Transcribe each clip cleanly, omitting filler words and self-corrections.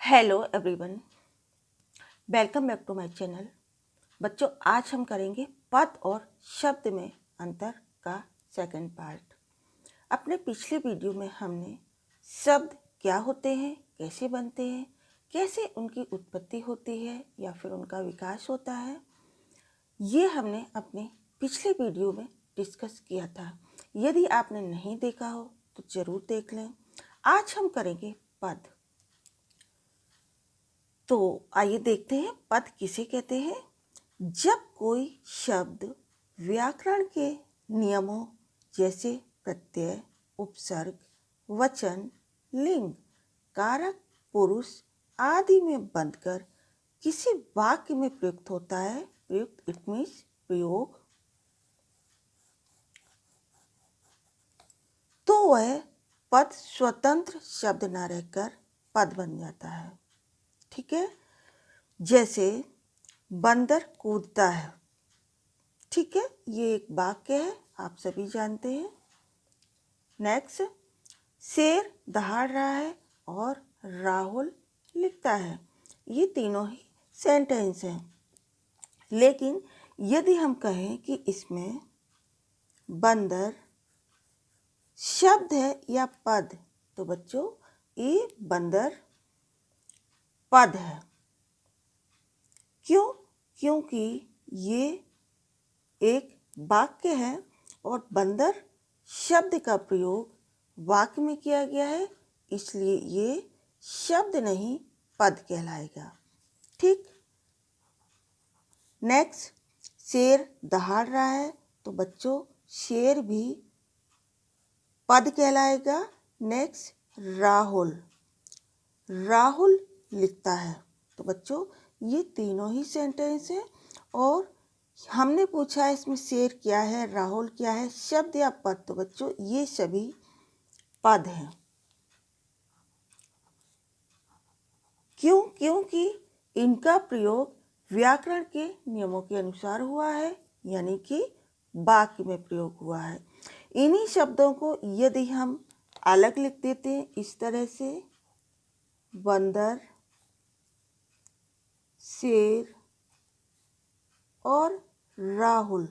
Hello everyone, welcome back to my channel. बच्चों, आज हम करेंगे पद और शब्द में अंतर का सेकंड पार्ट। अपने पिछले वीडियो में हमने शब्द क्या होते हैं, कैसे बनते हैं, कैसे उनकी उत्पत्ति होती है या फिर उनका विकास होता है, ये हमने अपने पिछले वीडियो में डिस्कस किया था। यदि आपने नहीं देखा हो तो ज़रूर देख लें। आज हम करेंगे पद। तो आइए देखते हैं पद किसे कहते हैं। जब कोई शब्द व्याकरण के नियमों जैसे प्रत्यय, उपसर्ग, वचन, लिंग, कारक, पुरुष आदि में बंधकर किसी वाक्य में प्रयुक्त होता है, प्रयुक्त इट मीन्स प्रयोग, तो वह पद स्वतंत्र शब्द न रहकर पद बन जाता है। ठीक है, जैसे बंदर कूदता है। ठीक है, ये एक वाक्य है, आप सभी जानते हैं। नेक्स्ट, शेर दहाड़ रहा है और राहुल लिखता है। ये तीनों ही सेंटेंस हैं। लेकिन यदि हम कहें कि इसमें बंदर शब्द है या पद, तो बच्चों ये बंदर पद है। क्यों? क्योंकि ये एक वाक्य है और बंदर शब्द का प्रयोग वाक्य में किया गया है, इसलिए ये शब्द नहीं पद कहलाएगा। ठीक। नेक्स्ट, शेर दहाड़ रहा है, तो बच्चों शेर भी पद कहलाएगा। नेक्स्ट, राहुल लिखता है, तो बच्चों ये तीनों ही सेंटेंस हैं। और हमने पूछा है इसमें शेर क्या है, राहुल क्या है, शब्द या पद, तो बच्चों ये सभी पद हैं। क्यों? क्योंकि इनका प्रयोग व्याकरण के नियमों के अनुसार हुआ है, यानी कि वाक्य में प्रयोग हुआ है। इन्हीं शब्दों को यदि हम अलग लिख देते हैं इस तरह से, बंदर, शेर और राहुल,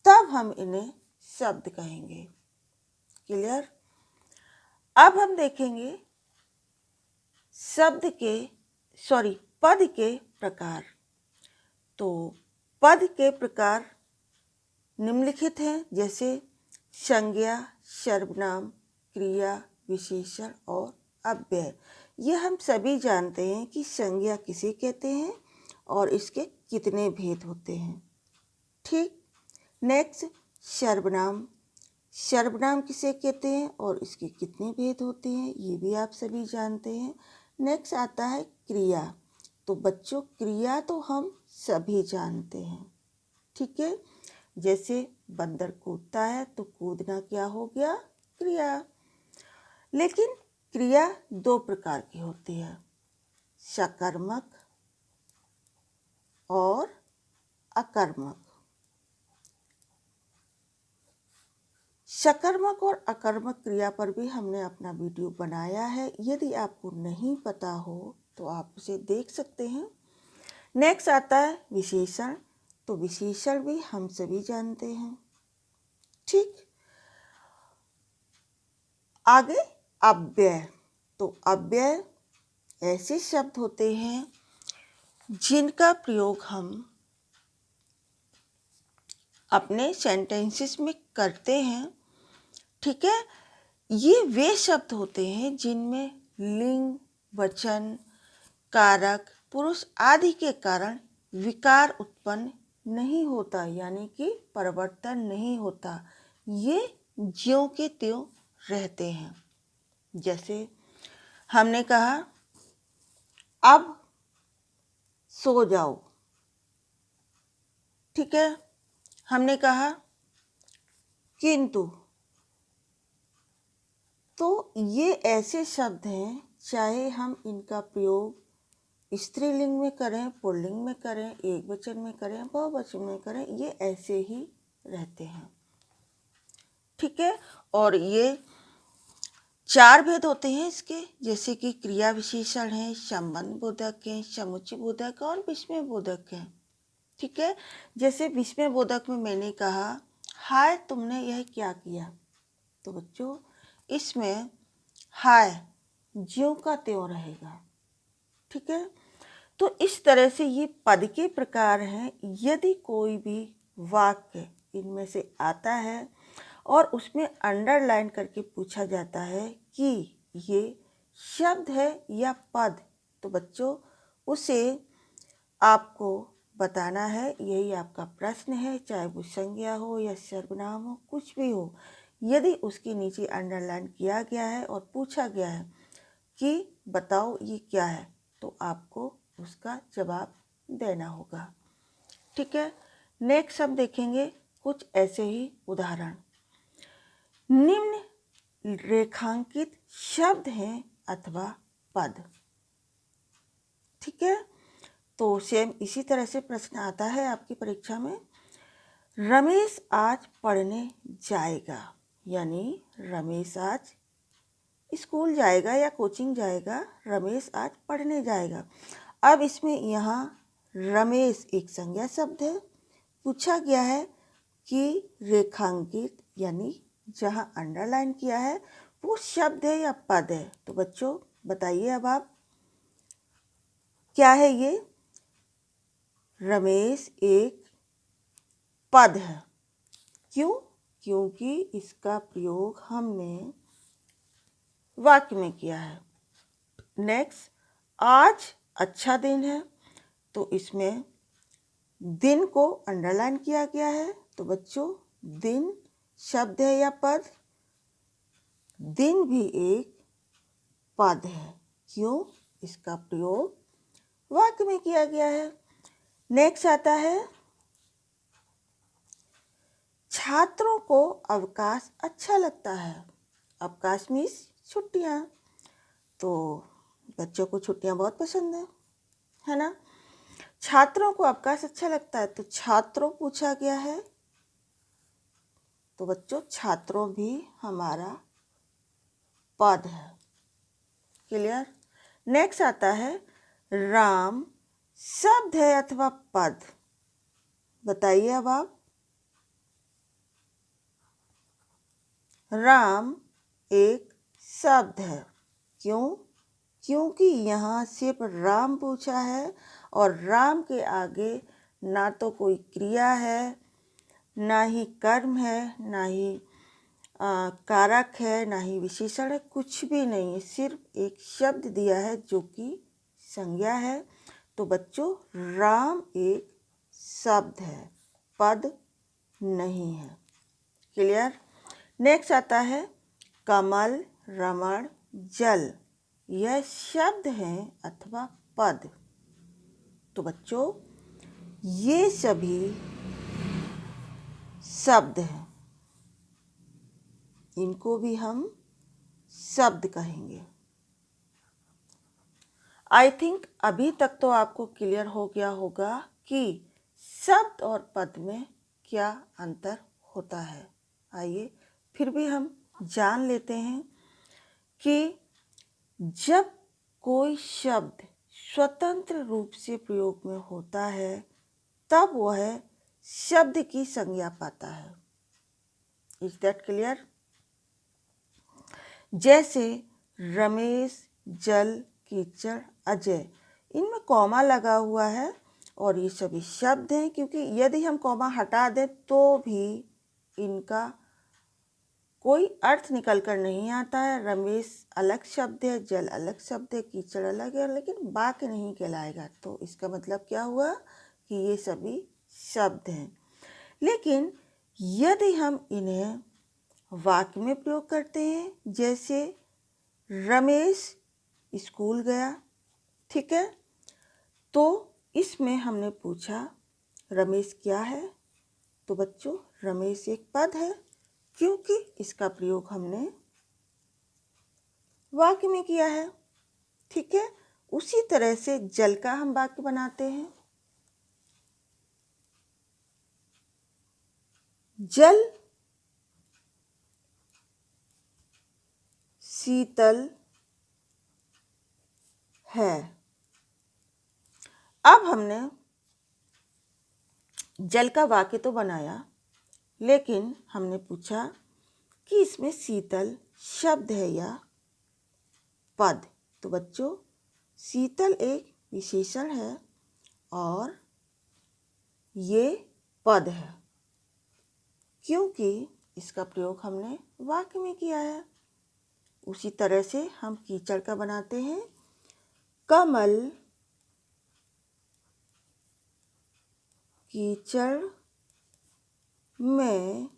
तब हम इन्हें शब्द कहेंगे। क्लियर? अब हम देखेंगे पद के प्रकार। तो पद के प्रकार निम्नलिखित हैं, जैसे संज्ञा, सर्वनाम, क्रिया, विशेषण और अव्यय। ये हम सभी जानते हैं कि संज्ञा किसे कहते हैं और इसके कितने भेद होते हैं। ठीक। नेक्स्ट, सर्वनाम किसे कहते हैं और इसके कितने भेद होते हैं, ये भी आप सभी जानते हैं। नेक्स्ट आता है क्रिया। तो बच्चों क्रिया तो हम सभी जानते हैं। ठीक है, जैसे बंदर कूदता है, तो कूदना क्या हो गया? क्रिया। लेकिन क्रिया दो प्रकार की होती है, सकर्मक और अकर्मक। सकर्मक और अकर्मक क्रिया पर भी हमने अपना वीडियो बनाया है, यदि आपको नहीं पता हो तो आप उसे देख सकते हैं। नेक्स्ट आता है विशेषण। तो विशेषण भी हम सभी जानते हैं। ठीक। आगे अव्यय। तो अव्यय ऐसे शब्द होते हैं जिनका प्रयोग हम अपने सेंटेंसेस में करते हैं। ठीक है, ये वे शब्द होते हैं जिनमें लिंग, वचन, कारक, पुरुष आदि के कारण विकार उत्पन्न नहीं होता, यानी कि परिवर्तन नहीं होता, ये ज्यों के त्यों रहते हैं। जैसे हमने कहा अब सो जाओ। ठीक है, हमने कहा किंतु। तो ये ऐसे शब्द हैं, चाहे हम इनका प्रयोग स्त्रीलिंग में करें, पुल्लिंग में करें, एक वचन में करें, बहुवचन में करें, ये ऐसे ही रहते हैं। ठीक है, और ये 4 भेद होते हैं इसके, जैसे कि क्रिया विशेषण है, संबंध बोधक है, समुच्चय बोधक और विस्मय बोधक है। ठीक है, जैसे विस्मय बोधक में मैंने कहा हाय तुमने यह क्या किया, तो बच्चों इसमें हाय ज्यों का त्यों रहेगा। ठीक है, तो इस तरह से ये पद के प्रकार हैं। यदि कोई भी वाक्य इनमें से आता है और उसमें अंडरलाइन करके पूछा जाता है कि ये शब्द है या पद, तो बच्चों उसे आपको बताना है। यही आपका प्रश्न है, चाहे वो संज्ञा हो या सर्वनाम हो, कुछ भी हो। यदि उसके नीचे अंडरलाइन किया गया है और पूछा गया है कि बताओ ये क्या है, तो आपको उसका जवाब देना होगा। ठीक है, नेक्स्ट हम देखेंगे कुछ ऐसे ही उदाहरण। निम्न रेखांकित शब्द हैं अथवा पद। ठीक है, तो सेम इसी तरह से प्रश्न आता है आपकी परीक्षा में। रमेश आज पढ़ने जाएगा, यानी रमेश आज स्कूल जाएगा या कोचिंग जाएगा, रमेश आज पढ़ने जाएगा। अब इसमें यहाँ रमेश एक संज्ञा शब्द है। पूछा गया है कि रेखांकित यानी जहाँ अंडरलाइन किया है वो शब्द है या पद है, तो बच्चों बताइए अब आप क्या है ये। रमेश एक पद है। क्यों? क्योंकि इसका प्रयोग हमने वाक्य में किया है। नेक्स्ट, आज अच्छा दिन है, तो इसमें दिन को अंडरलाइन किया गया है, तो बच्चों दिन शब्द है या पद? दिन भी एक पद है। क्यों? इसका प्रयोग वाक्य में किया गया है। नेक्स्ट आता है छात्रों को अवकाश अच्छा लगता है। अवकाश मीन्स छुट्टियाँ, तो बच्चों को छुट्टियाँ बहुत पसंद है ना। छात्रों को अवकाश अच्छा लगता है, तो छात्रों पूछा गया है, तो बच्चों छात्रों भी हमारा पद है। क्लियर? नेक्स्ट आता है राम शब्द है अथवा पद, बताइए अब आप। राम एक शब्द है। क्यों? क्योंकि यहाँ सिर्फ राम पूछा है और राम के आगे ना तो कोई क्रिया है, ना ही कर्म है, ना ही कारक है, ना ही विशेषण है, कुछ भी नहीं है। सिर्फ एक शब्द दिया है जो कि संज्ञा है। तो बच्चों राम एक शब्द है, पद नहीं है। क्लियर? नेक्स्ट आता है कमल, रमण, जल, यह शब्द हैं अथवा पद, तो बच्चों ये सभी शब्द हैं, इनको भी हम शब्द कहेंगे। आई थिंक अभी तक तो आपको क्लियर हो गया होगा कि शब्द और पद में क्या अंतर होता है। आइए फिर भी हम जान लेते हैं कि जब कोई शब्द स्वतंत्र रूप से प्रयोग में होता है तब वह शब्द की संज्ञा पाता है। Is that clear? जैसे रमेश, जल, कीचड़, अजय, इनमें कॉमा लगा हुआ है और ये सभी शब्द हैं, क्योंकि यदि हम कॉमा हटा दें तो भी इनका कोई अर्थ निकल कर नहीं आता है। रमेश अलग शब्द है, जल अलग शब्द है, कीचड़ अलग है, लेकिन वाक्य नहीं कहलाएगा। तो इसका मतलब क्या हुआ कि ये सभी शब्द हैं। लेकिन यदि हम इन्हें वाक्य में प्रयोग करते हैं, जैसे रमेश स्कूल गया, ठीक है, तो इसमें हमने पूछा रमेश क्या है, तो बच्चों रमेश एक पद है, क्योंकि इसका प्रयोग हमने वाक्य में किया है। ठीक है, उसी तरह से जल का हम वाक्य बनाते हैं। जल शीतल है। अब हमने जल का वाक्य तो बनाया, लेकिन हमने पूछा कि इसमें शीतल शब्द है या पद। तो बच्चों, शीतल एक विशेषण है और ये पद है, क्योंकि इसका प्रयोग हमने वाक्य में किया है। उसी तरह से हम कीचड़ का बनाते हैं। कमल कीचड़ में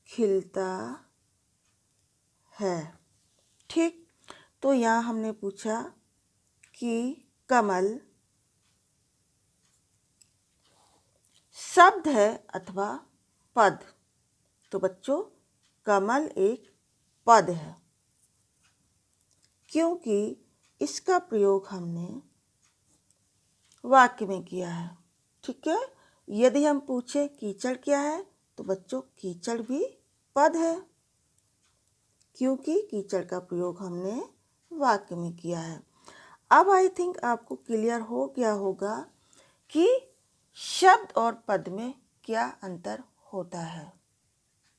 खिलता है। ठीक, तो यहाँ हमने पूछा कि कमल शब्द है अथवा पद। तो बच्चों, कमल एक पद है, क्योंकि इसका प्रयोग हमने वाक्य में किया है। ठीक है, यदि हम पूछे कीचड़ क्या है, तो बच्चों कीचड़ भी पद है, क्योंकि कीचड़ का प्रयोग हमने वाक्य में किया है। अब आई थिंक आपको क्लियर हो गया होगा कि शब्द और पद में क्या अंतर होता है।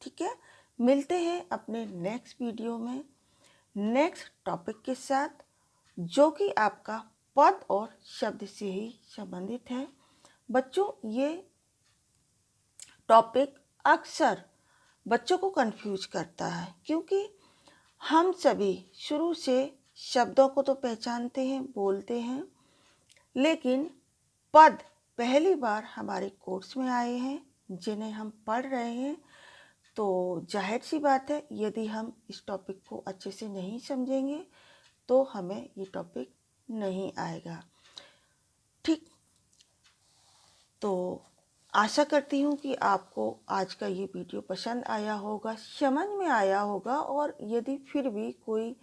ठीक है, मिलते हैं अपने नेक्स्ट वीडियो में नेक्स्ट टॉपिक के साथ, जो कि आपका पद और शब्द से ही संबंधित है। बच्चों, ये टॉपिक अक्सर बच्चों को कंफ्यूज करता है, क्योंकि हम सभी शुरू से शब्दों को तो पहचानते हैं, बोलते हैं, लेकिन पद पहली बार हमारे कोर्स में आए हैं, जिन्हें हम पढ़ रहे हैं। तो जाहिर सी बात है, यदि हम इस टॉपिक को अच्छे से नहीं समझेंगे तो हमें ये टॉपिक नहीं आएगा। ठीक, तो आशा करती हूँ कि आपको आज का ये वीडियो पसंद आया होगा, समझ में आया होगा, और यदि फिर भी कोई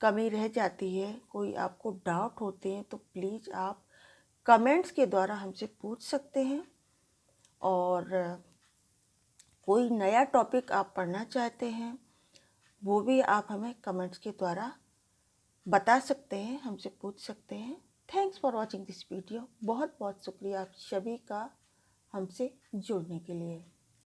कमी रह जाती है, कोई आपको डाउट होते हैं, तो प्लीज़ आप कमेंट्स के द्वारा हमसे पूछ सकते हैं। और कोई नया टॉपिक आप पढ़ना चाहते हैं, वो भी आप हमें कमेंट्स के द्वारा बता सकते हैं, हमसे पूछ सकते हैं। Thanks for watching this video. बहुत बहुत शुक्रिया आप सभी का हमसे जुड़ने के लिए।